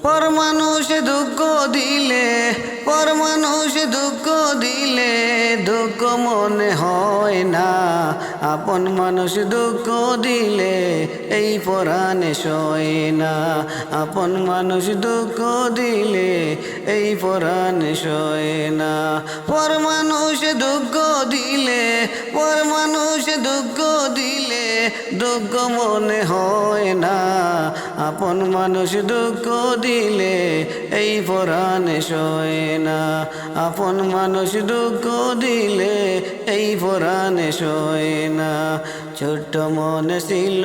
পর মানুষ দুঃখ দিলে, পর মানুষ দুঃখ দিলে দুঃখ মনে হয় না। আপন মানুষ দুঃখ দিলে এই পরাণে সয় না। আপন মানুষ দুঃখ দিলে এই পরাণে সয় না। পর মানুষ দুঃখ দিলে, পর মানুষ দুঃখ দিলে দুঃখ মনে হয় না। আপন মানুষ দুঃখ দিলে এই পরাণে সয় না। আপন মানুষ দুঃখ দিলে এই পরাণে সয় না। ছোট্ট মনে ছিল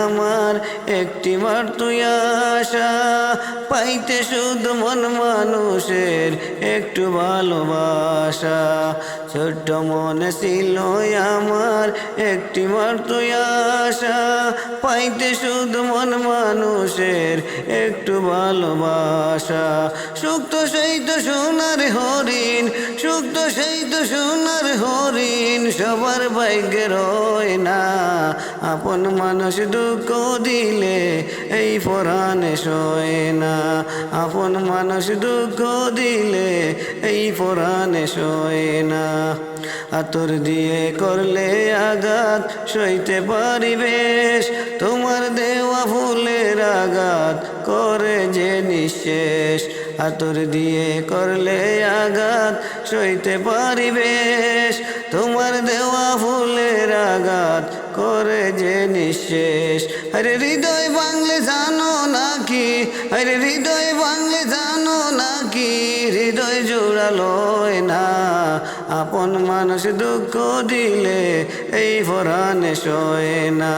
আমার একটি বার তুই আশা, পাইতে শুধু মন মানুষের একটু ভালোবাসা। ছোট্ট মনে ছিল আমার একটি বার তুই আশা, পাইতে শুধু মন মানুষের একটু ভালোবাসা। সুক্ত সেই তো সোনার হরিণ, সুক্ত সেই তো সোনার হরিণ সবার ভাগ্যে রয় না। আপন মানুষ দুঃখ দিলে এই পরাণে সয় না। আপন মানুষ দুঃখ দিলে এই পরাণে সয় না। আতর দিয়ে করলে আঘাত সইতে পারি বেশ, তোমার দেওয়া ফুলের আঘাত করে যে নিঃশেষ। আতর দিয়ে করলে আঘাত সইতে পারি বেশ, তোমার দেওয়া ফুলের আঘাত করে যে নিঃশেষ। আরে হৃদয় ভাঙলে জানো নাকি, আরে হৃদয় ভাঙলে জানো নাকি হৃদয় জোড়ালয় না। আপন মানুষ দুঃখ দিলে এই পরাণে সয় না।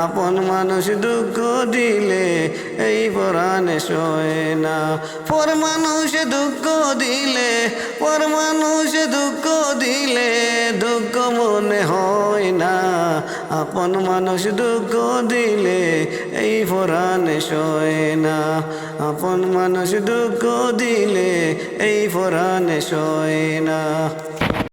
আপন মানুষ দুঃখ দিলে এই পরাণে সয় না। পর মানুষ দুঃখ দিলে, পর মানুষ দুঃখ দিলে দুঃখ মনে হয় না। আপন মানুষ দুঃখ দিলে এই পরাণে সয় না। আপন মানুষ দুঃখ দিলে এই পরাণে সয় না।